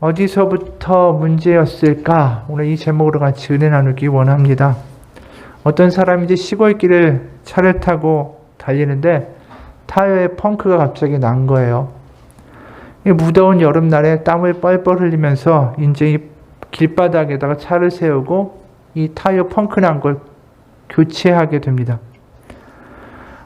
어디서부터 문제였을까? 오늘 이 제목으로 같이 은혜 나누기 원합니다. 어떤 사람이 이제 시골길을 차를 타고 달리는데 타이어에 펑크가 갑자기 난 거예요. 이 무더운 여름날에 땀을 뻘뻘 흘리면서 이제 이 길바닥에다가 차를 세우고 이 타이어 펑크 난 걸 교체하게 됩니다.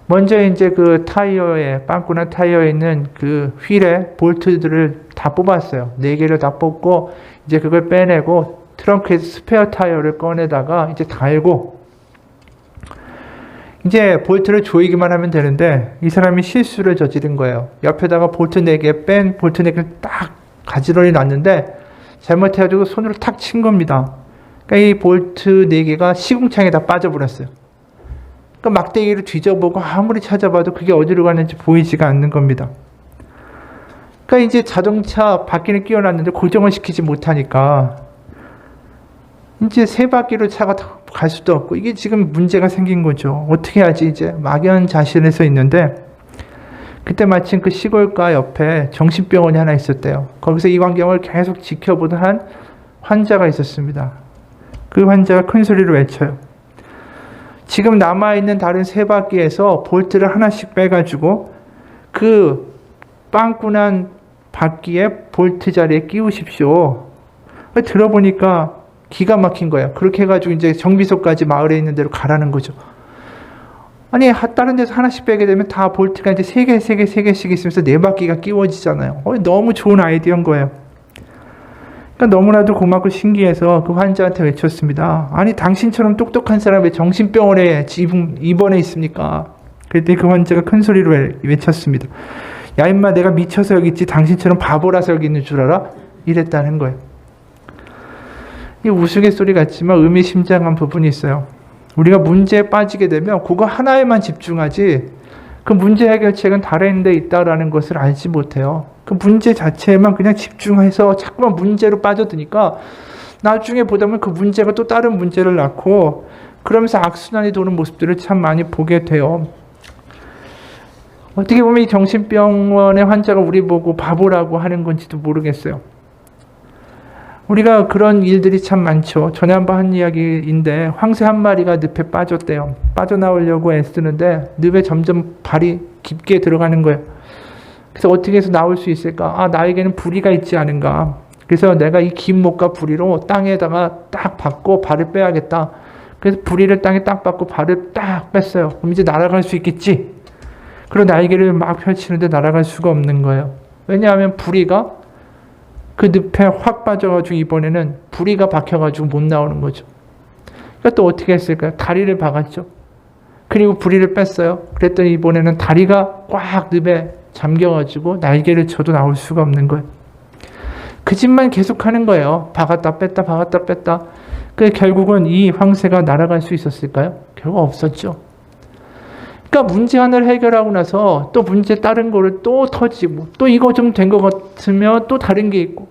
먼저 이제 그 타이어에, 빵꾸난 타이어에 있는 그 휠에 볼트들을 다 뽑았어요. 4개를 다 뽑고, 이제 그걸 빼내고, 트렁크에서 스페어 타이어를 꺼내다가 이제 달고, 이제 볼트를 조이기만 하면 되는데, 이 사람이 실수를 저지른 거예요. 옆에다가 볼트 4개 뺀 볼트 4개를 딱 가지런히 놨는데, 잘못해가지고 손으로 탁 친 겁니다. 그러니까 이 볼트 4개가 시궁창에다 빠져버렸어요. 그러니까 막대기를 뒤져보고 아무리 찾아봐도 그게 어디로 가는지 보이지가 않는 겁니다. 그러니까 이제 자동차 바퀴를 끼워놨는데 고정을 시키지 못하니까 이제 세 바퀴로 차가 갈 수도 없고 이게 지금 문제가 생긴 거죠. 어떻게 하지 이제 막연자실에서 있는데 그때 마침 그 시골가 옆에 정신병원이 하나 있었대요. 거기서 이 광경을 계속 지켜보던 한 환자가 있었습니다. 그 환자가 큰 소리로 외쳐요. 지금 남아있는 다른 세 바퀴에서 볼트를 하나씩 빼가지고 그 빵꾸난 바퀴에 볼트 자리에 끼우십시오. 들어보니까 기가 막힌 거예요. 그렇게 해가지고 이제 정비소까지 마을에 있는 데로 가라는 거죠. 아니 다른 데서 하나씩 빼게 되면 다 볼트가 이제 3개씩 있으면서 4바퀴가 끼워지잖아요. 너무 좋은 아이디어인 거예요. 그러니까 너무나도 고맙고 신기해서 그 환자한테 외쳤습니다. 아니 당신처럼 똑똑한 사람이 정신병원에 입원해 있습니까? 그랬더니 그 환자가 큰 소리로 외쳤습니다. 야 임마 내가 미쳐서 여기 있지 당신처럼 바보라서 여기 있는 줄 알아? 이랬다는 거예요. 이 우스갯소리 같지만 의미심장한 부분이 있어요. 우리가 문제에 빠지게 되면 그거 하나에만 집중하지 그 문제 해결책은 다른 데 있다라는 것을 알지 못해요. 그 문제 자체에만 그냥 집중해서 자꾸만 문제로 빠져드니까 나중에 보다 보면 그 문제가 또 다른 문제를 낳고 그러면서 악순환이 도는 모습들을 참 많이 보게 돼요. 어떻게 보면 이 정신병원의 환자가 우리 보고 바보라고 하는 건지도 모르겠어요. 우리가 그런 일들이 참 많죠. 전에 한번 한 이야기인데 황새 한 마리가 늪에 빠졌대요. 빠져나오려고 애쓰는데 늪에 점점 발이 깊게 들어가는 거예요. 그래서 어떻게 해서 나올 수 있을까? 나에게는 부리가 있지 않은가? 그래서 내가 이 긴 목과 부리로 땅에다가 딱 박고 발을 빼야겠다. 그래서 부리를 땅에 딱 박고 발을 딱 뺐어요. 그럼 이제 날아갈 수 있겠지? 그리고 날개를 막 펼치는데 날아갈 수가 없는 거예요. 왜냐하면 부리가 그 늪에 확 빠져가지고 이번에는 부리가 박혀가지고 못 나오는 거죠. 그러니까 또 어떻게 했을까요? 다리를 박았죠. 그리고 부리를 뺐어요. 그랬더니 이번에는 다리가 꽉 늪에 잠겨가지고 날개를 쳐도 나올 수가 없는 거예요. 그 짓만 계속하는 거예요. 박았다 뺐다 박았다 뺐다. 결국은 이 황새가 날아갈 수 있었을까요? 결국 없었죠. 그러니까 문제 하나를 해결하고 나서 또 문제 다른 거를 또 터지고 또 이거 좀 된 것 같으면 또 다른 게 있고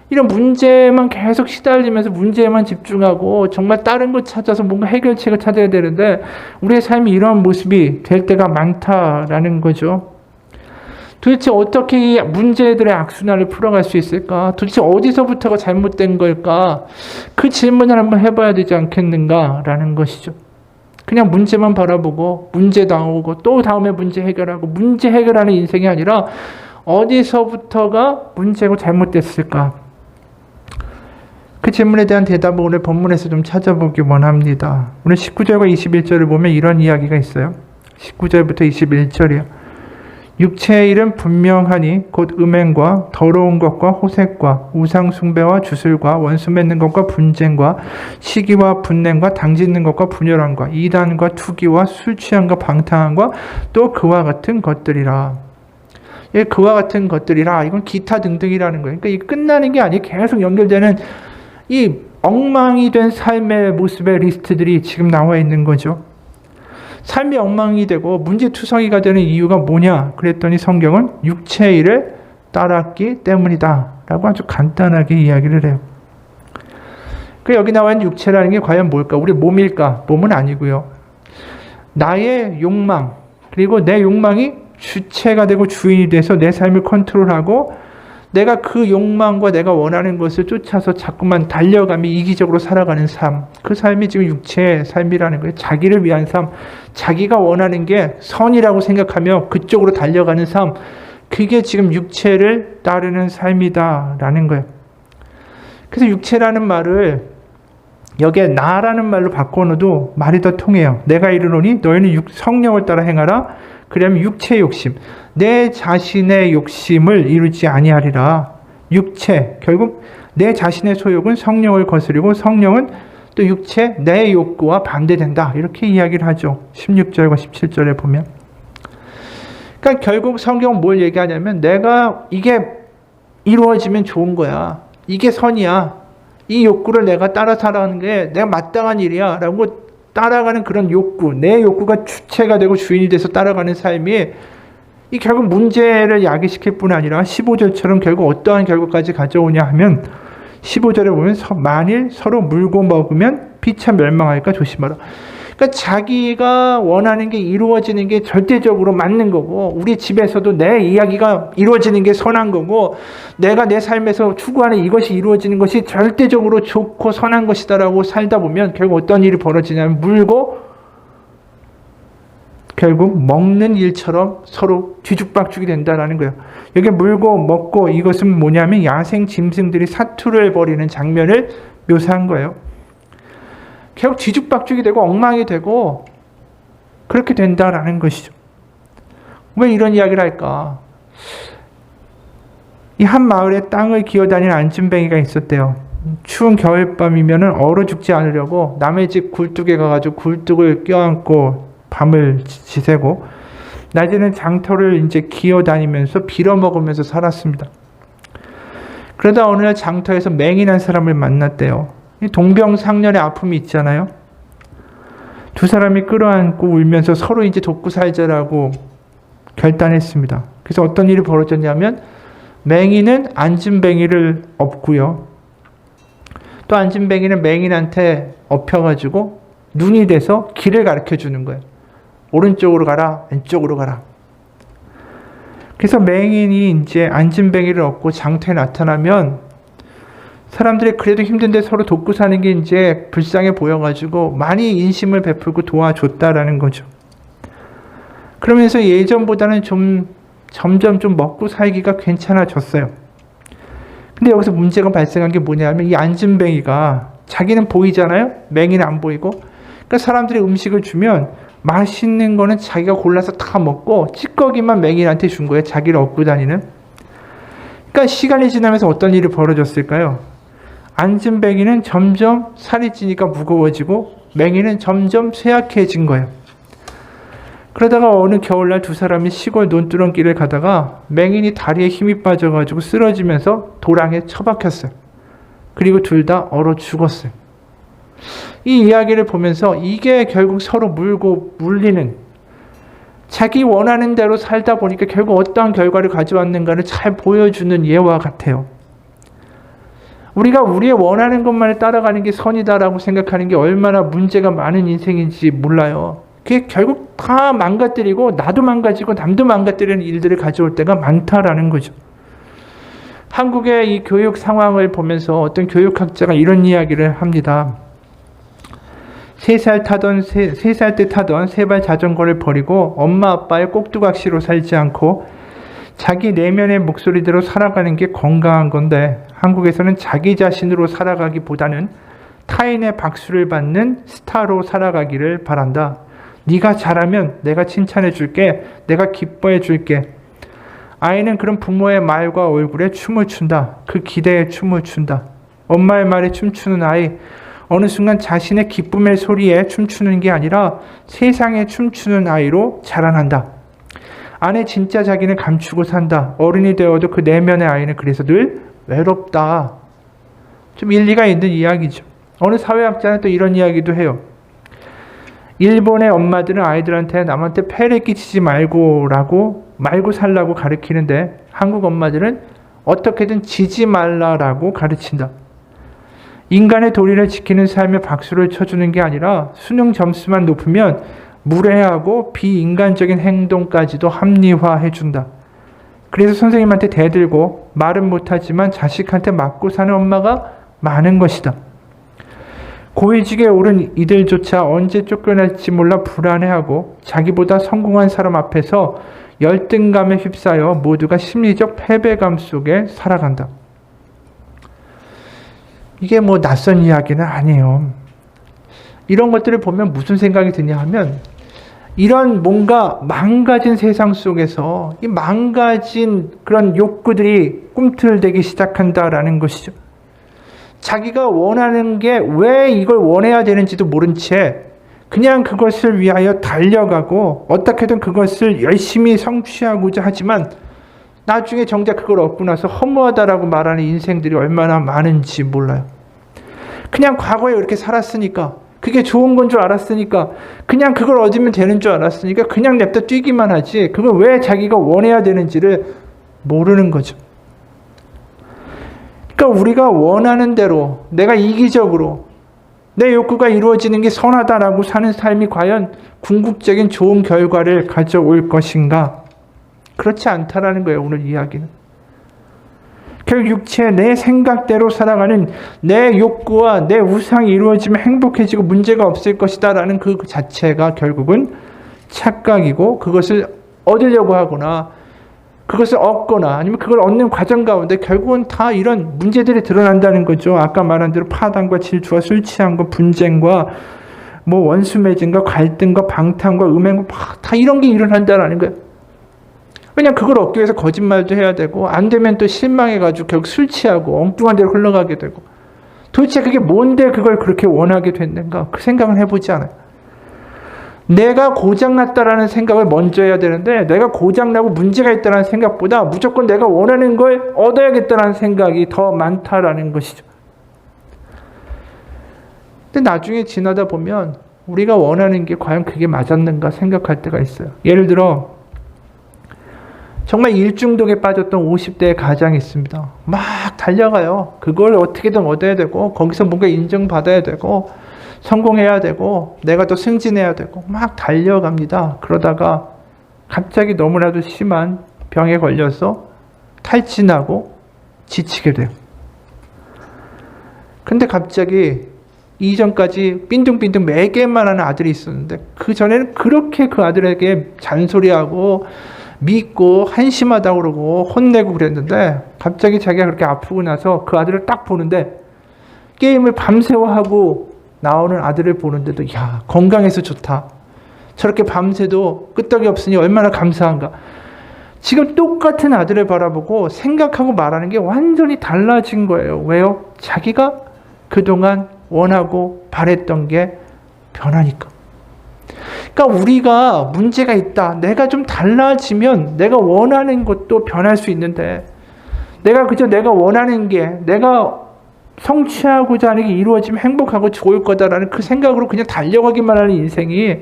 이런 문제만 계속 시달리면서 문제에만 집중하고 정말 다른 거 찾아서 뭔가 해결책을 찾아야 되는데 우리의 삶이 이런 모습이 될 때가 많다라는 거죠. 도대체 어떻게 이 문제들의 악순환을 풀어갈 수 있을까? 도대체 어디서부터가 잘못된 걸까? 그 질문을 한번 해봐야 되지 않겠는가라는 것이죠. 그냥 문제만 바라보고 문제 나오고 또 다음에 문제 해결하고 문제 해결하는 인생이 아니라 어디서부터가 문제고 잘못됐을까? 그 질문에 대한 대답을 오늘 본문에서 좀 찾아보기 원합니다. 오늘 19절과 21절을 보면 이런 이야기가 있어요. 19절부터 21절이요. 육체의 일은 분명하니 곧 음행과 더러운 것과 호색과 우상 숭배와 주술과 원수 맺는 것과 분쟁과 시기와 분냄과 당짓는 것과 분열함과 이단과 투기와 술 취함과 방탕함과 또 그와 같은 것들이라. 그와 같은 것들이라 이건 기타 등등이라는 거예요. 그러니까 이 끝나는 게 아니에요. 계속 연결되는 이 엉망이 된 삶의 모습의 리스트들이 지금 나와 있는 거죠. 삶이 엉망이 되고 문제투성이가 되는 이유가 뭐냐? 그랬더니 성경은 육체의 일을 따랐기 때문이다 라고 아주 간단하게 이야기를 해요. 여기 나와 있는 육체라는 게 과연 뭘까? 우리 몸일까? 몸은 아니고요. 나의 욕망, 그리고 내 욕망이 주체가 되고 주인이 돼서 내 삶을 컨트롤하고 내가 그 욕망과 내가 원하는 것을 쫓아서 자꾸만 달려가며 이기적으로 살아가는 삶, 그 삶이 지금 육체의 삶이라는 거예요. 자기를 위한 삶, 자기가 원하는 게 선이라고 생각하며 그쪽으로 달려가는 삶, 그게 지금 육체를 따르는 삶이다라는 거예요. 그래서 육체라는 말을 여기에 나라는 말로 바꿔놓어도 말이 더 통해요. 내가 이르노니 너희는 성령을 따라 행하라. 그러면 육체의 욕심, 내 자신의 욕심을 이루지 아니하리라. 육체, 결국 내 자신의 소욕은 성령을 거스리고 성령은 또 육체, 내 욕구와 반대된다. 이렇게 이야기를 하죠. 16절과 17절에 보면. 그러니까 결국 성경은 뭘 얘기하냐면 내가 이게 이루어지면 좋은 거야. 이게 선이야. 이 욕구를 내가 따라 살아가는 게 내가 마땅한 일이야. 라고 따라가는 그런 욕구, 내 욕구가 주체가 되고 주인이 돼서 따라가는 삶이 이 결국 문제를 야기시킬 뿐 아니라 15절처럼 결국 어떠한 결과까지 가져오냐 하면 15절에 보면 만일 서로 물고 먹으면 피차 멸망할까 조심하라. 그러니까 자기가 원하는 게 이루어지는 게 절대적으로 맞는 거고, 우리 집에서도 내 이야기가 이루어지는 게 선한 거고, 내가 내 삶에서 추구하는 이것이 이루어지는 것이 절대적으로 좋고 선한 것이다라고 살다 보면 결국 어떤 일이 벌어지냐면 물고 결국 먹는 일처럼 서로 뒤죽박죽이 된다는 거예요. 여기 물고 먹고 이것은 뭐냐면 야생 짐승들이 사투를 벌이는 장면을 묘사한 거예요. 결국 뒤죽박죽이 되고 엉망이 되고 그렇게 된다라는 것이죠. 왜 이런 이야기를 할까? 이 한 마을에 땅을 기어다니는 안진뱅이가 있었대요. 추운 겨울밤이면 얼어 죽지 않으려고 남의 집 굴뚝에 가가지고 굴뚝을 껴안고 밤을 지새고 낮에는 장터를 이제 기어다니면서 빌어먹으면서 살았습니다. 그러다 어느 날 장터에서 맹인한 사람을 만났대요. 동병상련의 아픔이 있잖아요. 두 사람이 끌어안고 울면서 서로 이제 돕고 살자라고 결단했습니다. 그래서 어떤 일이 벌어졌냐면 맹인은 안진뱅이를 업고요. 또 안진뱅이는 맹인한테 업혀가지고 눈이 돼서 길을 가르쳐 주는 거예요. 오른쪽으로 가라, 왼쪽으로 가라. 그래서 맹인이 이제 안진뱅이를 업고 장터에 나타나면 사람들이 그래도 힘든데 서로 돕고 사는 게 이제 불쌍해 보여가지고 많이 인심을 베풀고 도와줬다라는 거죠. 그러면서 예전보다는 점점 좀 먹고 살기가 괜찮아졌어요. 근데 여기서 문제가 발생한 게 뭐냐면 이 안진뱅이가 자기는 보이잖아요. 맹이는 안 보이고. 그러니까 사람들이 음식을 주면 맛있는 거는 자기가 골라서 다 먹고 찌꺼기만 맹인한테 준 거예요. 자기를 업고 다니는. 그러니까 시간이 지나면서 어떤 일이 벌어졌을까요? 안진뱅이는 점점 살이 찌니까 무거워지고 맹이는 점점 쇠약해진 거예요. 그러다가 어느 겨울날 두 사람이 시골 논두렁길을 가다가 맹인이 다리에 힘이 빠져가지고 쓰러지면서 도랑에 처박혔어요. 그리고 둘 다 얼어 죽었어요. 이 이야기를 보면서 이게 결국 서로 물고 물리는, 자기 원하는 대로 살다 보니까 결국 어떠한 결과를 가져왔는가를 잘 보여주는 예와 같아요. 우리가 우리의 원하는 것만을 따라가는 게 선이다라고 생각하는 게 얼마나 문제가 많은 인생인지 몰라요. 그게 결국 다 망가뜨리고 나도 망가지고 남도 망가뜨리는 일들을 가져올 때가 많다라는 거죠. 한국의 이 교육 상황을 보면서 어떤 교육학자가 이런 이야기를 합니다. 3살 때 타던 세발 자전거를 버리고 엄마 아빠의 꼭두각시로 살지 않고 자기 내면의 목소리대로 살아가는 게 건강한 건데, 한국에서는 자기 자신으로 살아가기보다는 타인의 박수를 받는 스타로 살아가기를 바란다. 네가 잘하면 내가 칭찬해 줄게. 내가 기뻐해 줄게. 아이는 그런 부모의 말과 얼굴에 춤을 춘다. 그 기대에 춤을 춘다. 엄마의 말에 춤추는 아이, 어느 순간 자신의 기쁨의 소리에 춤추는 게 아니라 세상에 춤추는 아이로 자라난다. 안에 진짜 자기는 감추고 산다. 어른이 되어도 그 내면의 아이는 그래서 늘 외롭다. 좀 일리가 있는 이야기죠. 어느 사회학자는 또 이런 이야기도 해요. 일본의 엄마들은 아이들한테 남한테 폐를 끼치지 말고 살라고 가르치는데 한국 엄마들은 어떻게든 지지 말라라고 가르친다. 인간의 도리를 지키는 삶에 박수를 쳐주는 게 아니라 수능 점수만 높으면 무례하고 비인간적인 행동까지도 합리화해준다. 그래서 선생님한테 대들고 말은 못하지만 자식한테 맞고 사는 엄마가 많은 것이다. 고위직에 오른 이들조차 언제 쫓겨날지 몰라 불안해하고 자기보다 성공한 사람 앞에서 열등감에 휩싸여 모두가 심리적 패배감 속에 살아간다. 이게 뭐 낯선 이야기는 아니에요. 이런 것들을 보면 무슨 생각이 드냐 하면 이런 뭔가 망가진 세상 속에서 이 망가진 그런 욕구들이 꿈틀대기 시작한다라는 것이죠. 자기가 원하는 게 왜 이걸 원해야 되는지도 모른 채 그냥 그것을 위하여 달려가고 어떻게든 그것을 열심히 성취하고자 하지만 나중에 정작 그걸 얻고 나서 허무하다라고 말하는 인생들이 얼마나 많은지 몰라요. 그냥 과거에 그렇게 살았으니까, 그게 좋은 건 줄 알았으니까, 그냥 그걸 얻으면 되는 줄 알았으니까 그냥 냅다 뛰기만 하지 그걸 왜 자기가 원해야 되는지를 모르는 거죠. 그러니까 우리가 원하는 대로 내가 이기적으로 내 욕구가 이루어지는 게 선하다라고 사는 삶이 과연 궁극적인 좋은 결과를 가져올 것인가? 그렇지 않다라는 거예요, 오늘 이야기는. 결국 육체 내 생각대로 살아가는 내 욕구와 내 우상이 이루어지면 행복해지고 문제가 없을 것이다 라는 그 자체가 결국은 착각이고, 그것을 얻으려고 하거나 그것을 얻거나 아니면 그걸 얻는 과정 가운데 결국은 다 이런 문제들이 드러난다는 거죠. 아까 말한 대로 파단과 질투와 술 취함과 분쟁과 뭐 원수 매진과 갈등과 방탕과 음행과 다 이런 게 일어난다는 거예요. 왜냐면 그걸 얻기 위해서 거짓말도 해야 되고 안 되면 또 실망해가지고 결국 술 취하고 엉뚱한 데로 흘러가게 되고, 도대체 그게 뭔데 그걸 그렇게 원하게 됐는가? 그 생각을 해보지 않아요. 내가 고장났다라는 생각을 먼저 해야 되는데, 내가 고장나고 문제가 있다는 생각보다 무조건 내가 원하는 걸 얻어야겠다는 생각이 더 많다라는 것이죠. 근데 나중에 지나다 보면 우리가 원하는 게 과연 그게 맞았는가 생각할 때가 있어요. 예를 들어 정말 일중독에 빠졌던 50대의 가장이 있습니다. 막 달려가요. 그걸 어떻게든 얻어야 되고 거기서 뭔가 인정받아야 되고 성공해야 되고 내가 또 승진해야 되고 막 달려갑니다. 그러다가 갑자기 너무나도 심한 병에 걸려서 탈진하고 지치게 돼요. 근데 갑자기 이전까지 빈둥빈둥 매게만 하는 아들이 있었는데 그 전에는 그렇게 그 아들에게 잔소리하고 믿고 한심하다고 그러고 혼내고 그랬는데, 갑자기 자기가 그렇게 아프고 나서 그 아들을 딱 보는데 게임을 밤새워 하고 나오는 아들을 보는데도 야, 건강해서 좋다. 저렇게 밤새도 끄떡이 없으니 얼마나 감사한가. 지금 똑같은 아들을 바라보고 생각하고 말하는 게 완전히 달라진 거예요. 왜요? 자기가 그동안 원하고 바랬던 게 변하니까. 그러니까 우리가 문제가 있다, 내가 좀 달라지면 내가 원하는 것도 변할 수 있는데, 내가 그저 내가 원하는 게 내가 성취하고자 하는 게 이루어지면 행복하고 좋을 거다라는 그 생각으로 그냥 달려가기만 하는 인생이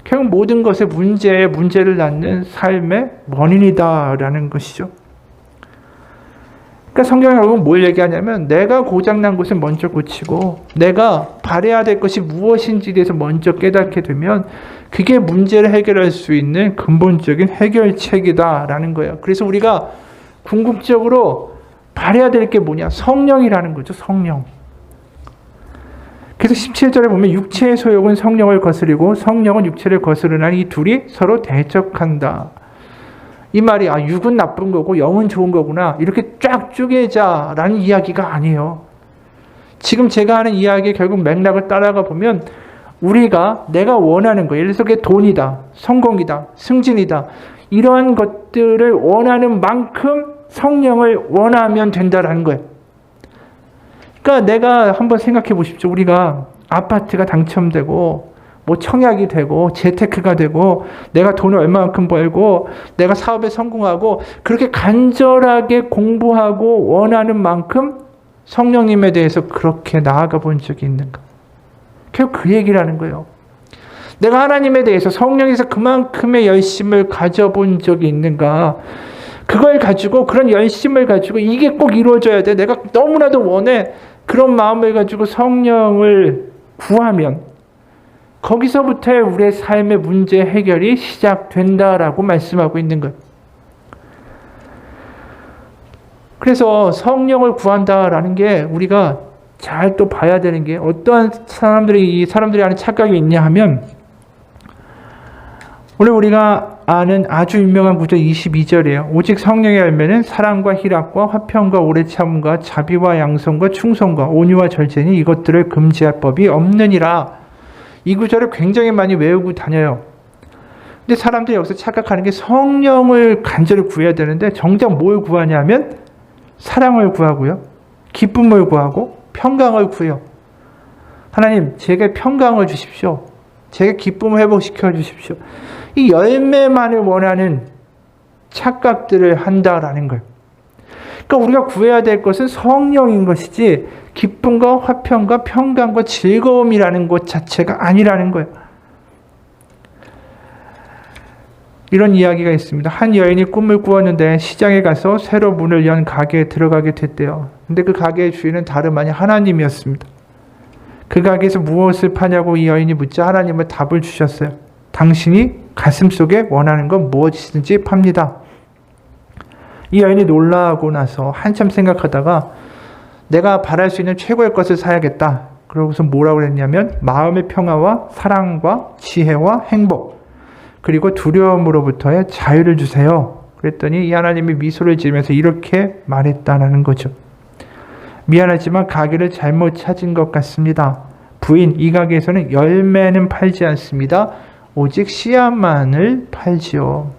결국 모든 것에 문제를 낳는 삶의 원인이다라는 것이죠. 그러니까 성경이 결국 뭘 얘기하냐면, 내가 고장난 것을 먼저 고치고 내가 바라야 될 것이 무엇인지에 대해서 먼저 깨닫게 되면 그게 문제를 해결할 수 있는 근본적인 해결책이다라는 거예요. 그래서 우리가 궁극적으로 바라야 될 게 뭐냐? 성령이라는 거죠. 성령. 그래서 17절에 보면 육체의 소욕은 성령을 거스리고 성령은 육체를 거스르나니 이 둘이 서로 대적한다. 이 말이 육은 나쁜 거고 영은 좋은 거구나 이렇게 쫙 쪼개자라는 이야기가 아니에요. 지금 제가 하는 이야기의 결국 맥락을 따라가 보면 우리가 내가 원하는 거, 예를 들어서 그게 돈이다, 성공이다, 승진이다, 이러한 것들을 원하는 만큼 성령을 원하면 된다라는 거예요. 그러니까 내가 한번 생각해 보십시오. 우리가 아파트가 당첨되고 뭐 청약이 되고 재테크가 되고 내가 돈을 얼마만큼 벌고 내가 사업에 성공하고 그렇게 간절하게 공부하고 원하는 만큼 성령님에 대해서 그렇게 나아가 본 적이 있는가? 결국 그 얘기라는 거예요. 내가 하나님에 대해서 성령에서 그만큼의 열심을 가져본 적이 있는가? 그걸 가지고, 그런 열심을 가지고 이게 꼭 이루어져야 돼, 내가 너무나도 원해, 그런 마음을 가지고 성령을 구하면 거기서부터 우리의 삶의 문제 해결이 시작된다라고 말씀하고 있는 거예요. 그래서 성령을 구한다라는 게 우리가 잘 또 봐야 되는 게 어떠한 사람들이 하는 착각이 있냐 하면 오늘 우리가 아는 아주 유명한 구절 22절이에요. 오직 성령의 열매는 사랑과 희락과 화평과 오래 참음과 자비와 양성과 충성과 온유와 절제니 이것들을 금지할 법이 없느니라. 이 구절을 굉장히 많이 외우고 다녀요. 근데 사람들이 여기서 착각하는 게 성령을 간절히 구해야 되는데 정작 뭘 구하냐면 사랑을 구하고요. 기쁨을 구하고 평강을 구해요. 하나님, 제게 평강을 주십시오. 제게 기쁨을 회복시켜 주십시오. 이 열매만을 원하는 착각들을 한다라는 거예요. 그러니까 우리가 구해야 될 것은 성령인 것이지 기쁨과 화평과 평강과 즐거움이라는 것 자체가 아니라는 거예요. 이런 이야기가 있습니다. 한 여인이 꿈을 꾸었는데 시장에 가서 새로 문을 연 가게에 들어가게 됐대요. 근데 그 가게의 주인은 다름 아닌 하나님이었습니다. 그 가게에서 무엇을 파냐고 이 여인이 묻자 하나님은 답을 주셨어요. 당신이 가슴속에 원하는 건 무엇이든지 팝니다. 이 여인이 놀라고 나서 한참 생각하다가 내가 바랄 수 있는 최고의 것을 사야겠다. 그러고서 뭐라고 했냐면 마음의 평화와 사랑과 지혜와 행복 그리고 두려움으로부터의 자유를 주세요. 그랬더니 이 하나님이 미소를 지으면서 이렇게 말했다는 거죠. 미안하지만 가게를 잘못 찾은 것 같습니다. 부인, 이 가게에서는 열매는 팔지 않습니다. 오직 씨앗만을 팔지요.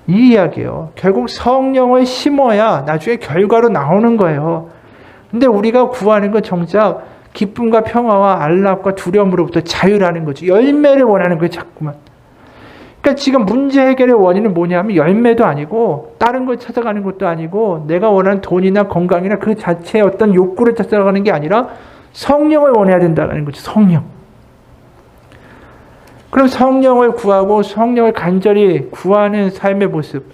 이 이야기예요. 결국 성령을 심어야 나중에 결과로 나오는 거예요. 근데 우리가 구하는 건 정작 기쁨과 평화와 안락과 두려움으로부터 자유라는 거죠. 열매를 원하는 거예요, 자꾸만. 그러니까 지금 문제 해결의 원인은 뭐냐면 열매도 아니고 다른 걸 찾아가는 것도 아니고 내가 원하는 돈이나 건강이나 그 자체의 어떤 욕구를 찾아가는 게 아니라 성령을 원해야 된다는 거죠. 성령. 그럼 성령을 구하고 성령을 간절히 구하는 삶의 모습.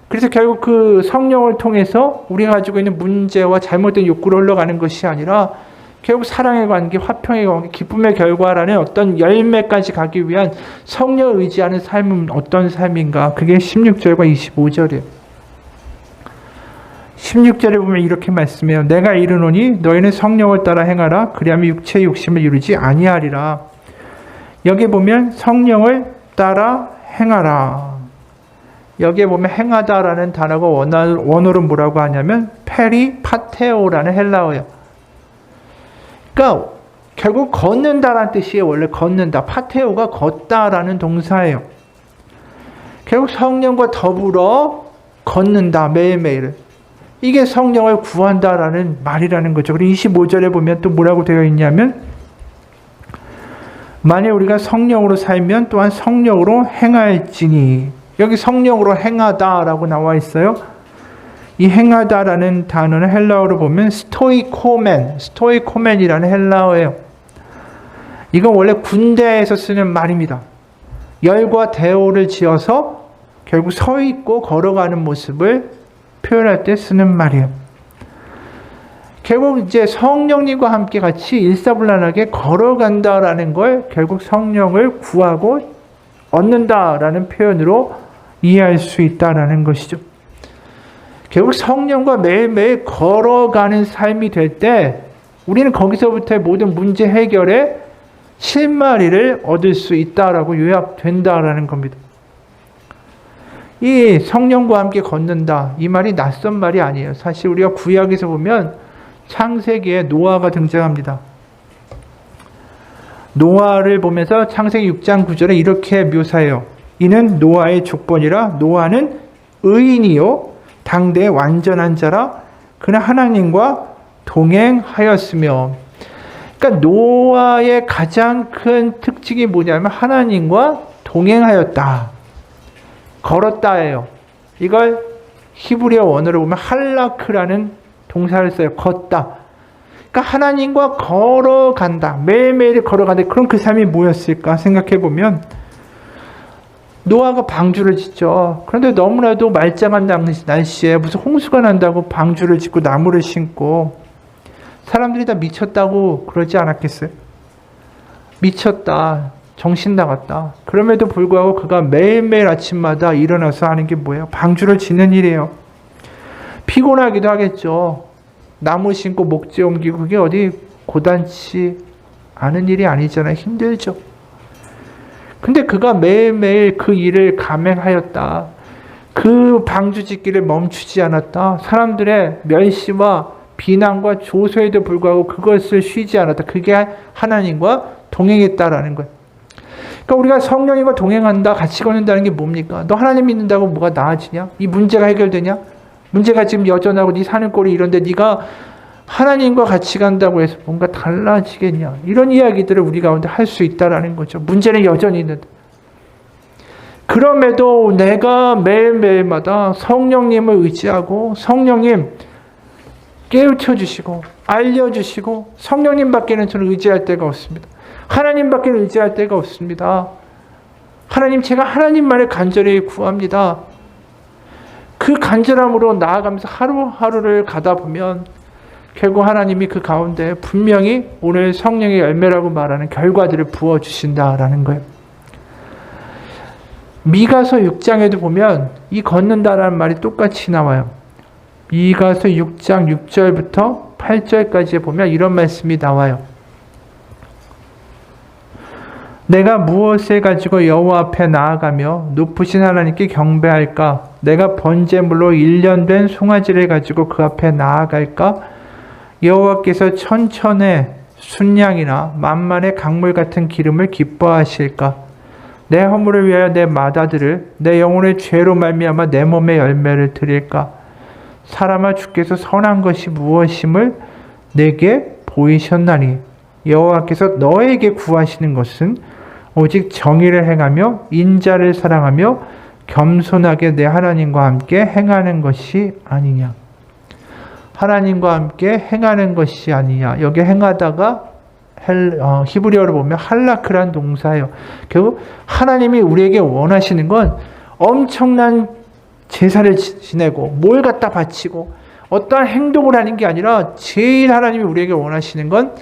그래서 결국 그 성령을 통해서 우리가 가지고 있는 문제와 잘못된 욕구로 흘러가는 것이 아니라 결국 사랑의 관계, 화평의 관계, 기쁨의 결과라는 어떤 열매까지 가기 위한 성령을 의지하는 삶은 어떤 삶인가? 그게 16절과 25절이에요. 16절에 보면 이렇게 말씀해요. 내가 이르노니 너희는 성령을 따라 행하라. 그리하면 육체의 욕심을 이루지 아니하리라. 여기 보면 성령을 따라 행하라. 여기에 보면 행하다라는 단어가 원어로 뭐라고 하냐면 페리파테오라는 헬라어예요. 그러니까 결국 걷는다라는 뜻이에요. 원래 걷는다. 파테오가 걷다라는 동사예요. 결국 성령과 더불어 걷는다. 매일매일. 이게 성령을 구한다라는 말이라는 거죠. 그리고 25절에 보면 또 뭐라고 되어 있냐면 만일 우리가 성령으로 살면 또한 성령으로 행할지니. 여기 성령으로 행하다라고 나와 있어요. 이 행하다라는 단어는 헬라어로 보면 스토이코멘이라는 헬라어예요. 이건 원래 군대에서 쓰는 말입니다. 열과 대오를 지어서 결국 서 있고 걸어가는 모습을 표현할 때 쓰는 말이에요. 결국 이제 성령님과 함께 같이 일사불란하게 걸어간다라는 걸 결국 성령을 구하고 얻는다라는 표현으로 이해할 수 있다라는 것이죠. 결국 성령과 매일매일 걸어가는 삶이 될 때 우리는 거기서부터의 모든 문제 해결의 실마리를 얻을 수 있다라고 요약된다라는 겁니다. 이 성령과 함께 걷는다. 이 말이 낯선 말이 아니에요. 사실 우리가 구약에서 보면 창세기에 노아가 등장합니다. 노아를 보면서 창세기 6장 9절에 이렇게 묘사해요. 이는 노아의 족본이라 노아는 의인이요 당대의 완전한 자라 그는 하나님과 동행하였으며. 그러니까 노아의 가장 큰 특징이 뭐냐면 하나님과 동행하였다. 걸었다예요. 이걸 히브리어 원어로 보면 할라크라는 동사를 써요. 걷다. 그러니까 하나님과 걸어간다. 매일매일 걸어간다. 그럼 그 삶이 뭐였을까 생각해 보면 노아가 방주를 짓죠. 그런데 너무나도 말짱한 날씨에 무슨 홍수가 난다고 방주를 짓고 나무를 심고 사람들이 다 미쳤다고 그러지 않았겠어요? 미쳤다. 정신 나갔다. 그럼에도 불구하고 그가 매일매일 아침마다 일어나서 하는 게 뭐예요? 방주를 짓는 일이에요. 피곤하기도 하겠죠. 나무 심고 목재 옮기고 그게 어디 고단치 않은 일이 아니잖아요. 힘들죠. 근데 그가 매일매일 그 일을 감행하였다. 그 방주 짓기를 멈추지 않았다. 사람들의 멸시와 비난과 조소에도 불구하고 그것을 쉬지 않았다. 그게 하나님과 동행했다라는 거예요. 그러니까 우리가 성령님과 동행한다, 같이 걷는다는 게 뭡니까? 너 하나님 믿는다고 뭐가 나아지냐? 이 문제가 해결되냐? 문제가 지금 여전하고 네 사는 꼴이 이런데 네가 하나님과 같이 간다고 해서 뭔가 달라지겠냐? 이런 이야기들을 우리 가운데 할 수 있다라는 거죠. 문제는 여전히 있는데. 그럼에도 내가 매일매일마다 성령님을 의지하고 성령님 깨우쳐 주시고 알려주시고 성령님밖에는 저는 의지할 데가 없습니다. 하나님밖에는 의지할 데가 없습니다. 하나님, 제가 하나님만을 간절히 구합니다. 그 간절함으로 나아가면서 하루하루를 가다 보면 결국 하나님이 그 가운데 분명히 오늘 성령의 열매라고 말하는 결과들을 부어주신다라는 거예요. 미가서 6장에도 보면 이 걷는다라는 말이 똑같이 나와요. 미가서 6장 6절부터 8절까지 보면 이런 말씀이 나와요. 내가 무엇을 가지고 여호와 앞에 나아가며 높으신 하나님께 경배할까? 내가 번제물로 1년 된 송아지를 가지고 그 앞에 나아갈까? 여호와께서 천천의 순양이나 만만의 강물 같은 기름을 기뻐하실까? 내 허물을 위하여 내 맏아들을 내 영혼의 죄로 말미암아 내 몸의 열매를 드릴까? 사람아, 주께서 선한 것이 무엇임을 내게 보이셨나니 여호와께서 너에게 구하시는 것은 오직 정의를 행하며 인자를 사랑하며 겸손하게 내 하나님과 함께 행하는 것이 아니냐. 하나님과 함께 행하는 것이 아니냐. 여기 행하다가 히브리어로 보면 할라크란 동사예요. 결국 하나님이 우리에게 원하시는 건 엄청난 제사를 지내고 뭘 갖다 바치고 어떠한 행동을 하는 게 아니라 제일 하나님이 우리에게 원하시는 건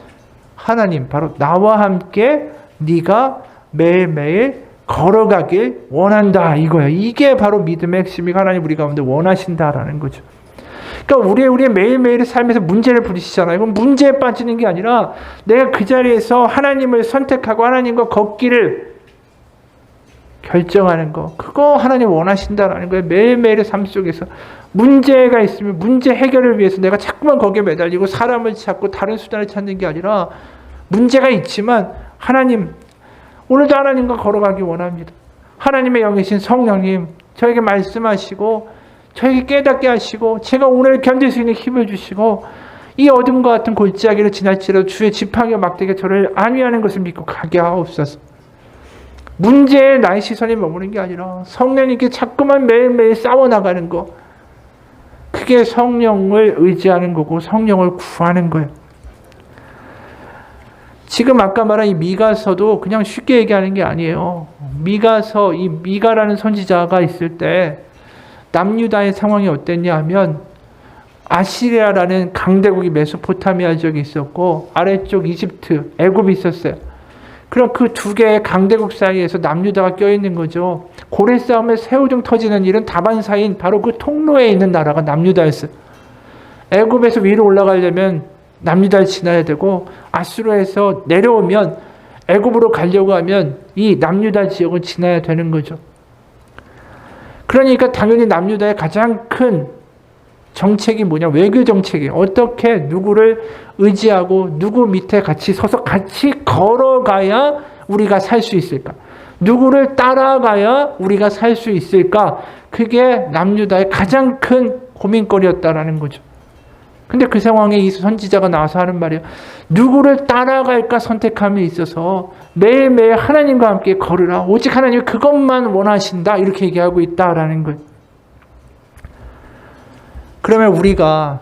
하나님, 바로 나와 함께 네가 매일매일 걸어가길 원한다 이거예요. 이게 바로 믿음의 핵심이 하나님 우리 가운데 원하신다라는 거죠. 그러니까 우리의 매일매일의 삶에서 문제를 부딪히잖아요. 그럼 문제에 빠지는 게 아니라 내가 그 자리에서 하나님을 선택하고 하나님과 걷기를 결정하는 거. 그거 하나님 원하신다라는 거예요. 매일매일의 삶 속에서 문제가 있으면 문제 해결을 위해서 내가 자꾸만 거기에 매달리고 사람을 찾고 다른 수단을 찾는 게 아니라 문제가 있지만 하나님, 오늘도 하나님과 걸어가기 원합니다. 하나님의 영이신 성령님 저에게 말씀하시고 저에게 깨닫게 하시고 제가 오늘 견딜 수 있는 힘을 주시고 이 어둠과 같은 골짜기를 지날지라도 주의 지팡이와 막대기가 저를 안위하는 것을 믿고 가게 하옵소서. 문제에 나의 시선이 머무는 게 아니라 성령님께 자꾸만 매일매일 싸워나가는 거, 그게 성령을 의지하는 거고 성령을 구하는 거예요. 지금 아까 말한 이 미가서도 그냥 쉽게 얘기하는 게 아니에요. 미가서, 이 미가라는 선지자가 있을 때 남유다의 상황이 어땠냐 하면 아시리아라는 강대국이 메소포타미아 지역에 있었고 아래쪽 이집트, 애굽이 있었어요. 그럼 그 두 개의 강대국 사이에서 남유다가 껴있는 거죠. 고래 싸움에 새우등 터지는 일은 다반사인 바로 그 통로에 있는 나라가 남유다였어요. 애굽에서 위로 올라가려면 남유다를 지나야 되고 아수르에서 내려오면 애굽으로 가려고 하면 이 남유다 지역을 지나야 되는 거죠. 그러니까 당연히 남유다의 가장 큰 정책이 뭐냐? 외교 정책이에요. 어떻게 누구를 의지하고 누구 밑에 같이 서서 같이 걸어가야 우리가 살 수 있을까? 누구를 따라가야 우리가 살 수 있을까? 그게 남유다의 가장 큰 고민거리였다라는 거죠. 근데 그 상황에 이 선지자가 나와서 하는 말이에요. 누구를 따라갈까 선택함에 있어서 매일매일 하나님과 함께 걸으라. 오직 하나님이 그것만 원하신다. 이렇게 얘기하고 있다라는 거예요. 그러면 우리가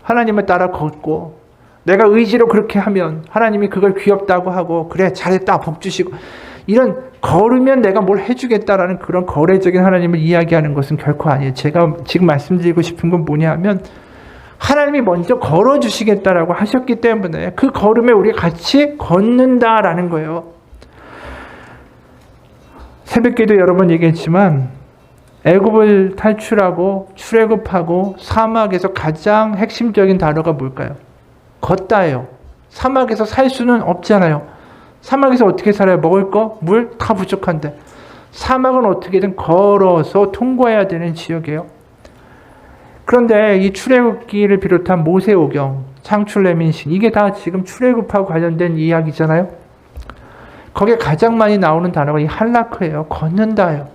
하나님을 따라 걷고 내가 의지로 그렇게 하면 하나님이 그걸 귀엽다고 하고 그래 잘했다 복 주시고 이런 걸으면 내가 뭘 해주겠다라는 그런 거래적인 하나님을 이야기하는 것은 결코 아니에요. 제가 지금 말씀드리고 싶은 건 뭐냐 하면 하나님이 먼저 걸어주시겠다라고 하셨기 때문에 그 걸음에 우리가 같이 걷는다라는 거예요. 새벽기도 여러 번 얘기했지만 애굽을 탈출하고 출애굽하고 사막에서 가장 핵심적인 단어가 뭘까요? 걷다예요. 사막에서 살 수는 없잖아요. 사막에서 어떻게 살아요? 먹을 거, 물 다 부족한데. 사막은 어떻게든 걸어서 통과해야 되는 지역이에요. 그런데 이 출애굽기를 비롯한 모세오경, 창출레민신, 이게 다 지금 출애굽하고 관련된 이야기잖아요. 거기에 가장 많이 나오는 단어가 이 할라크예요. 걷는다예요.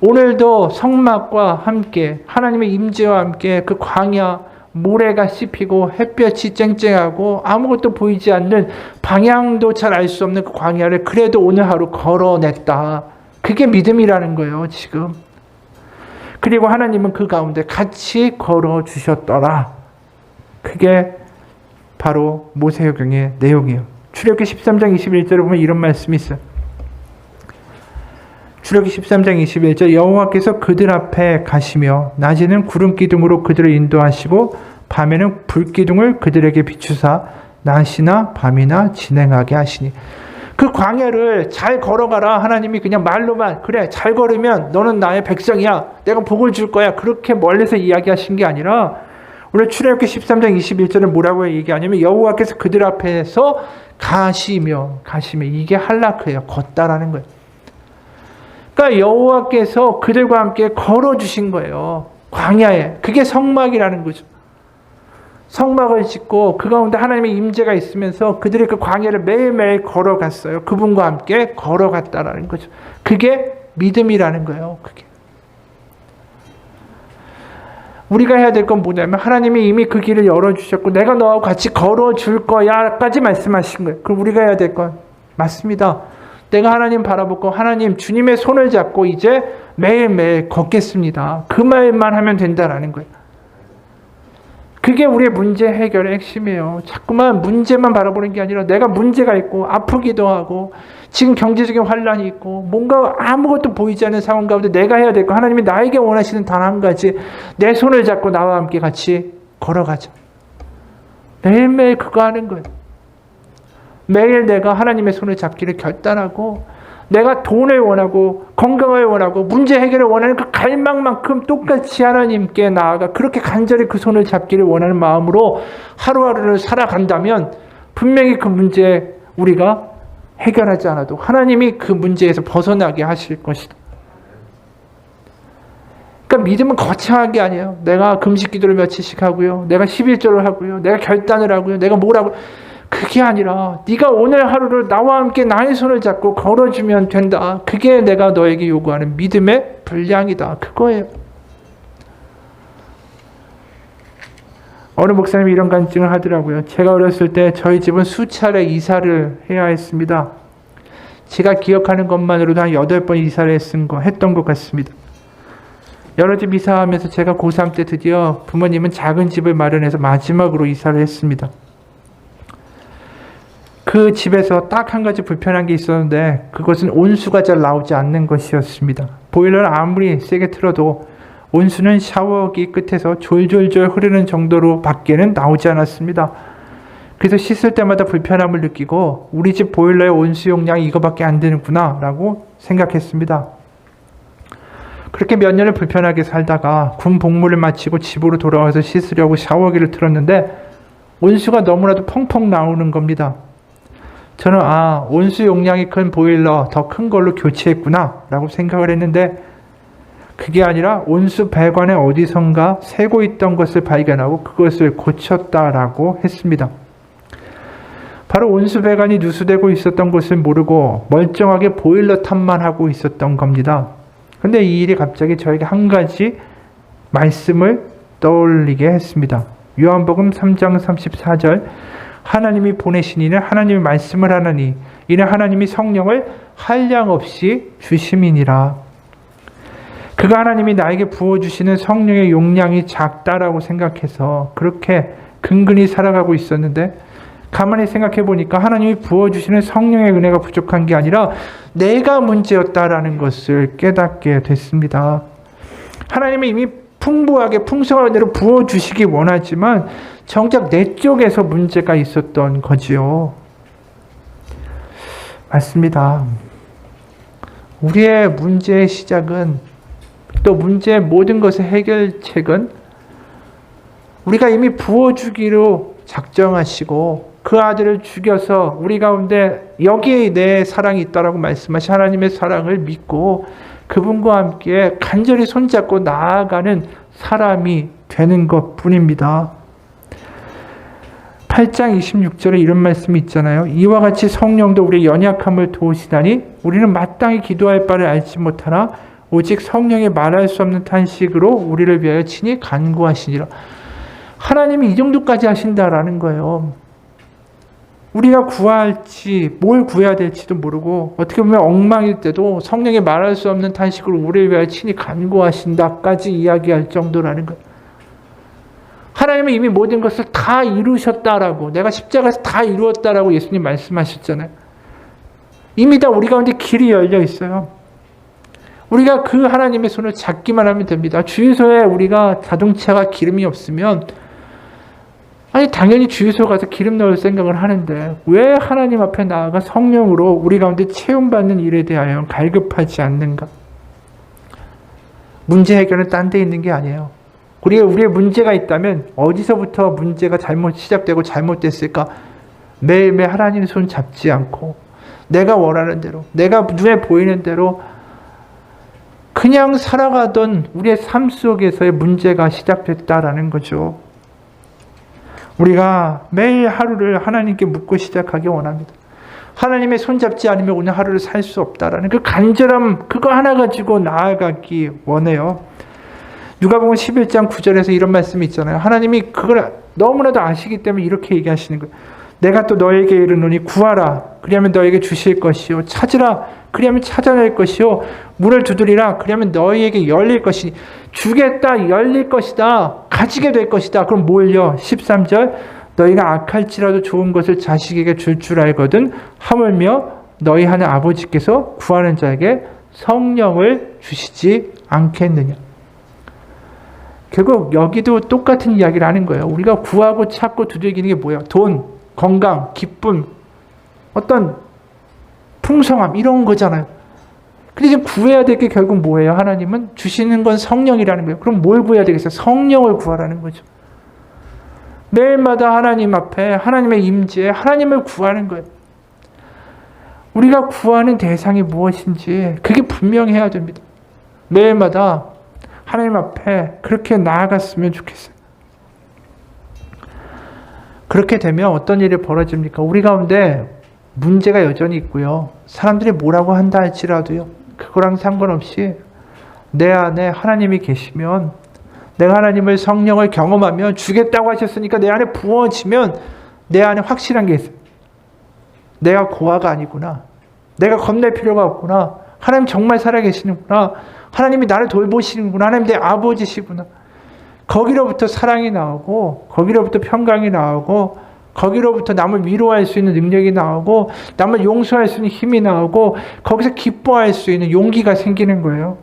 오늘도 성막과 함께 하나님의 임재와 함께 그 광야, 모래가 씹히고 햇볕이 쨍쨍하고 아무것도 보이지 않는, 방향도 잘 알 수 없는 그 광야를 그래도 오늘 하루 걸어냈다. 그게 믿음이라는 거예요, 지금. 그리고 하나님은 그 가운데 같이 걸어주셨더라. 그게 바로 모세오경의 내용이에요. 출애굽기 13장 21절에 보면 이런 말씀이 있어요. 출애굽기 13장 21절, 여호와께서 그들 앞에 가시며 낮에는 구름 기둥으로 그들을 인도하시고 밤에는 불 기둥을 그들에게 비추사 낮이나 밤이나 진행하게 하시니. 그 광야를 잘 걸어가라. 하나님이 그냥 말로만, 그래 잘 걸으면 너는 나의 백성이야, 내가 복을 줄 거야, 그렇게 멀리서 이야기하신 게 아니라, 원래 출애굽기 13장 21절은 뭐라고 얘기하냐면 여호와께서 그들 앞에서 가시며, 이게 할라크예요. 걷다라는 거예요. 그러니까 여호와께서 그들과 함께 걸어주신 거예요, 광야에. 그게 성막이라는 거죠. 성막을 짓고 그 가운데 하나님의 임재가 있으면서 그들이 그 광야를 매일매일 걸어갔어요. 그분과 함께 걸어갔다라는 거죠. 그게 믿음이라는 거예요. 그게. 우리가 해야 될 건 뭐냐면 하나님이 이미 그 길을 열어주셨고 내가 너하고 같이 걸어줄 거야 까지 말씀하신 거예요. 그럼 우리가 해야 될 건, 맞습니다, 내가 하나님 바라보고 하나님 주님의 손을 잡고 이제 매일매일 걷겠습니다, 그 말만 하면 된다라는 거예요. 그게 우리의 문제 해결의 핵심이에요. 자꾸만 문제만 바라보는 게 아니라 내가 문제가 있고 아프기도 하고 지금 경제적인 환란이 있고 뭔가 아무것도 보이지 않는 상황 가운데 내가 해야 될 거, 하나님이 나에게 원하시는 단 한 가지, 내 손을 잡고 나와 함께 같이 걸어가자. 매일매일 그거 하는 거예요. 매일 내가 하나님의 손을 잡기를 결단하고, 내가 돈을 원하고 건강을 원하고 문제 해결을 원하는 그 갈망만큼 똑같이 하나님께 나아가 그렇게 간절히 그 손을 잡기를 원하는 마음으로 하루하루를 살아간다면 분명히 그 문제 우리가 해결하지 않아도 하나님이 그 문제에서 벗어나게 하실 것이다. 그러니까 믿음은 거창한 게 아니에요. 내가 금식 기도를 며칠씩 하고요, 내가 11조를 하고요, 내가 결단을 하고요, 내가 뭘 하고, 그게 아니라 네가 오늘 하루를 나와 함께 나의 손을 잡고 걸어주면 된다. 그게 내가 너에게 요구하는 믿음의 분량이다. 그거예요. 어느 목사님이 이런 간증을 하더라고요. 제가 어렸을 때 저희 집은 수차례 이사를 해야 했습니다. 제가 기억하는 것만으로도 한 8번 이사를 했던 것 같습니다. 여러 집 이사하면서 제가 고3 때 드디어 부모님은 작은 집을 마련해서 마지막으로 이사를 했습니다. 그 집에서 딱 한 가지 불편한 게 있었는데 그것은 온수가 잘 나오지 않는 것이었습니다. 보일러를 아무리 세게 틀어도 온수는 샤워기 끝에서 졸졸졸 흐르는 정도로 밖에는 나오지 않았습니다. 그래서 씻을 때마다 불편함을 느끼고 우리 집 보일러의 온수 용량이 이거밖에 안 되는구나 라고 생각했습니다. 그렇게 몇 년을 불편하게 살다가 군 복무를 마치고 집으로 돌아와서 씻으려고 샤워기를 틀었는데 온수가 너무나도 펑펑 나오는 겁니다. 저는 온수 용량이 큰 보일러 더 큰 걸로 교체했구나 라고 생각을 했는데 그게 아니라 온수 배관에 어디선가 새고 있던 것을 발견하고 그것을 고쳤다라고 했습니다. 바로 온수 배관이 누수되고 있었던 것을 모르고 멀쩡하게 보일러 탓만 하고 있었던 겁니다. 그런데 이 일이 갑자기 저에게 한 가지 말씀을 떠올리게 했습니다. 요한복음 3장 34절, 하나님이 보내신 이는 하나님의 말씀을 하나니 이는 하나님이 성령을 한량없이 주심이니라. 그가 하나님이 나에게 부어주시는 성령의 용량이 작다라고 생각해서 그렇게 근근히 살아가고 있었는데 가만히 생각해 보니까 하나님이 부어주시는 성령의 은혜가 부족한 게 아니라 내가 문제였다라는 것을 깨닫게 됐습니다. 하나님이 이미 풍부하게 풍성한 은혜로 부어주시기 원하지만 정작 내 쪽에서 문제가 있었던 거지요. 맞습니다. 우리의 문제의 시작은 또 문제의 모든 것의 해결책은 우리가 이미 부어주기로 작정하시고 그 아들을 죽여서 우리 가운데 여기에 내 사랑이 있다라고 말씀하신 하나님의 사랑을 믿고 그분과 함께 간절히 손잡고 나아가는 사람이 되는 것 뿐입니다. 8장 26절에 이런 말씀이 있잖아요. 이와 같이 성령도 우리의 연약함을 도우시다니 우리는 마땅히 기도할 바를 알지 못하나 오직 성령의 말할 수 없는 탄식으로 우리를 위하여 친히 간구하시니라. 하나님이 이 정도까지 하신다라는 거예요. 우리가 구할지 뭘 구해야 될지도 모르고 어떻게 보면 엉망일 때도 성령의 말할 수 없는 탄식으로 우리를 위하여 친히 간구하신다까지 이야기할 정도라는 거예요. 하나님은 이미 모든 것을 다 이루셨다라고, 내가 십자가에서 다 이루었다라고 예수님 말씀하셨잖아요. 이미 다 우리 가운데 길이 열려 있어요. 우리가 그 하나님의 손을 잡기만 하면 됩니다. 주유소에 우리가 자동차가 기름이 없으면 당연히 주유소 가서 기름 넣을 생각을 하는데 왜 하나님 앞에 나아가 성령으로 우리 가운데 채움받는 일에 대하여 갈급하지 않는가? 문제 해결은 딴 데 있는 게 아니에요. 우리의 문제가 있다면 어디서부터 문제가 시작되고 잘못됐을까? 매일매일 하나님의 손 잡지 않고 내가 원하는 대로, 내가 눈에 보이는 대로 그냥 살아가던 우리의 삶 속에서의 문제가 시작됐다라는 거죠. 우리가 매일 하루를 하나님께 묻고 시작하기 원합니다. 하나님의 손 잡지 않으면 오늘 하루를 살 수 없다라는 그 간절함, 그거 하나 가지고 나아가기 원해요. 누가복음 11장 9절에서 이런 말씀이 있잖아요. 하나님이 그걸 너무나도 아시기 때문에 이렇게 얘기하시는 거예요. 내가 또 너에게 이르노니 구하라 그리하면 너에게 주실 것이요 찾으라 그리하면 찾아낼 것이요 문을 두드리라 그리하면 너희에게 열릴 것이니 주겠다 열릴 것이다 가지게 될 것이다. 그럼 뭘요? 13절 너희가 악할지라도 좋은 것을 자식에게 줄 알거든 하물며 너희 하는 아버지께서 구하는 자에게 성령을 주시지 않겠느냐. 결국 여기도 똑같은 이야기를 하는 거예요. 우리가 구하고 찾고 두들기는 게 뭐예요? 돈, 건강, 기쁨, 어떤 풍성함 이런 거잖아요. 근데 지금 구해야 될 게 결국 뭐예요? 하나님은 주시는 건 성령이라는 거예요. 그럼 뭘 구해야 되겠어요? 성령을 구하라는 거죠. 매일마다 하나님 앞에 하나님의 임재에 하나님을 구하는 거예요. 우리가 구하는 대상이 무엇인지 그게 분명해야 됩니다. 매일마다 하나님 앞에 그렇게 나아갔으면 좋겠어요. 그렇게 되면 어떤 일이 벌어집니까? 우리 가운데 문제가 여전히 있고요. 사람들이 뭐라고 한다 할지라도요. 그거랑 상관없이 내 안에 하나님이 계시면 내가 하나님을 성령을 경험하면 주겠다고 하셨으니까 내 안에 부어지면 내 안에 확실한 게 있어요. 내가 고아가 아니구나. 내가 겁낼 필요가 없구나. 하나님 정말 살아계시는구나. 하나님이 나를 돌보시는구나. 하나님 내 아버지시구나. 거기로부터 사랑이 나오고 거기로부터 평강이 나오고 거기로부터 남을 위로할 수 있는 능력이 나오고 남을 용서할 수 있는 힘이 나오고 거기서 기뻐할 수 있는 용기가 생기는 거예요.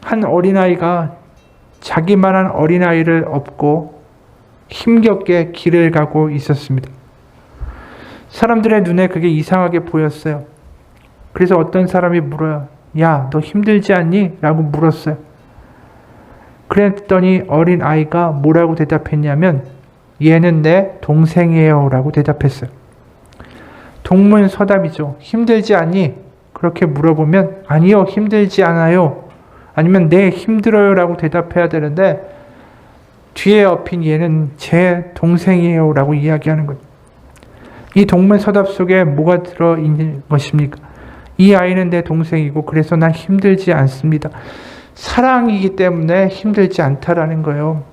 한 어린아이가 자기만한 어린아이를 업고 힘겹게 길을 가고 있었습니다. 사람들의 눈에 그게 이상하게 보였어요. 그래서 어떤 사람이 물어요. 야, 너 힘들지 않니? 라고 물었어요. 그랬더니 어린아이가 뭐라고 대답했냐면 얘는 내 동생이에요 라고 대답했어요. 동문서답이죠. 힘들지 않니? 그렇게 물어보면 아니요, 힘들지 않아요. 아니면 네, 힘들어요 라고 대답해야 되는데 뒤에 엎인 얘는 제 동생이에요 라고 이야기하는 거예요. 이 동문서답 속에 뭐가 들어있는 것입니까? 이 아이는 내 동생이고 그래서 난 힘들지 않습니다. 사랑이기 때문에 힘들지 않다라는 거예요.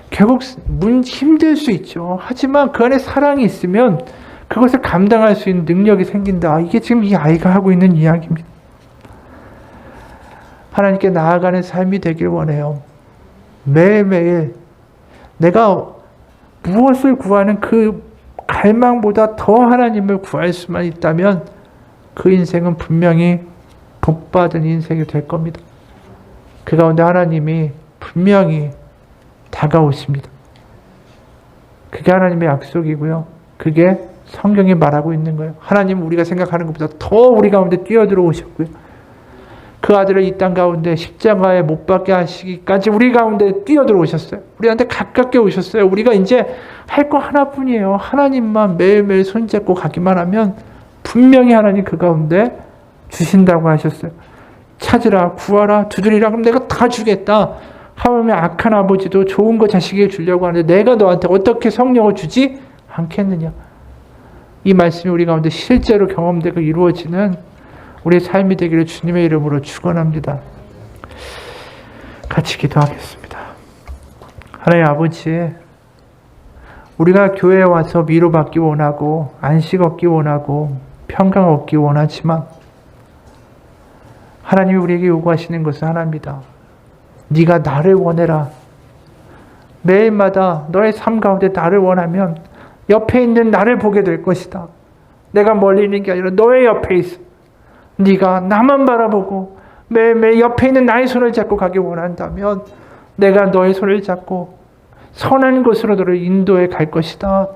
결국 힘들 수 있죠. 하지만 그 안에 사랑이 있으면 그것을 감당할 수 있는 능력이 생긴다. 이게 지금 이 아이가 하고 있는 이야기입니다. 하나님께 나아가는 삶이 되길 원해요. 매일매일 내가 무엇을 구하는 그 갈망보다 더 하나님을 구할 수만 있다면 그 인생은 분명히 복받은 인생이 될 겁니다. 그 가운데 하나님이 분명히 다가오십니다. 그게 하나님의 약속이고요. 그게 성경이 말하고 있는 거예요. 하나님은 우리가 생각하는 것보다 더 우리 가운데 뛰어들어오셨고요. 그 아들을 이 땅 가운데 십자가에 못 박게 하시기까지 우리 가운데 뛰어들어오셨어요. 우리한테 가깝게 오셨어요. 우리가 이제 할 거 하나뿐이에요. 하나님만 매일매일 손잡고 가기만 하면 분명히 하나님 그 가운데 주신다고 하셨어요. 찾으라, 구하라, 두드리라. 그럼 내가 다 주겠다. 하물며 악한 아버지도 좋은 거 자식에게 주려고 하는데 내가 너한테 어떻게 성령을 주지 않겠느냐. 이 말씀이 우리 가운데 실제로 경험되고 이루어지는 우리의 삶이 되기를 주님의 이름으로 축원합니다. 같이 기도하겠습니다. 하나님 아버지, 우리가 교회에 와서 위로받기 원하고 안식 얻기 원하고 평강 얻기 원하지만 하나님이 우리에게 요구하시는 것은 하나입니다. 네가 나를 원해라. 매일마다 너의 삶 가운데 나를 원하면 옆에 있는 나를 보게 될 것이다. 내가 멀리 있는 게 아니라 너의 옆에 있어. 네가 나만 바라보고 매일매일 옆에 있는 나의 손을 잡고 가기 원한다면 내가 너의 손을 잡고 선한 곳으로 너를 인도해 갈 것이다.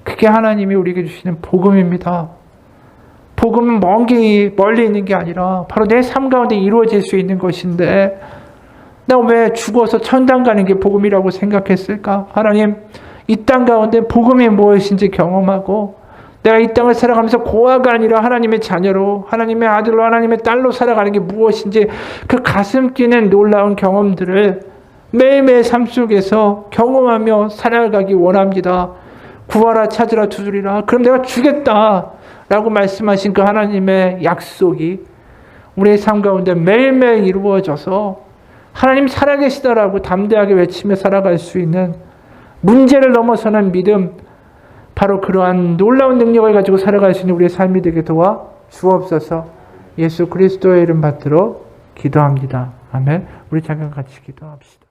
그게 하나님이 우리에게 주시는 복음입니다. 복음은 멀리 있는 게 아니라 바로 내 삶 가운데 이루어질 수 있는 것인데 나 왜 죽어서 천당 가는 게 복음이라고 생각했을까? 하나님, 이 땅 가운데 복음이 무엇인지 경험하고 내가 이 땅을 살아가면서 고아가 아니라 하나님의 자녀로, 하나님의 아들로, 하나님의 딸로 살아가는 게 무엇인지 그 가슴 뛰는 놀라운 경험들을 매일매일 삶 속에서 경험하며 살아가기 원합니다. 구하라, 찾으라, 두드리라. 그럼 내가 주겠다 라고 말씀하신 그 하나님의 약속이 우리의 삶 가운데 매일매일 이루어져서 하나님 살아계시다라고 담대하게 외치며 살아갈 수 있는 문제를 넘어서는 믿음, 바로 그러한 놀라운 능력을 가지고 살아갈 수 있는 우리의 삶이 되게 도와 주옵소서. 예수 그리스도의 이름 받들어 기도합니다. 아멘. 우리 잠깐 같이 기도합시다.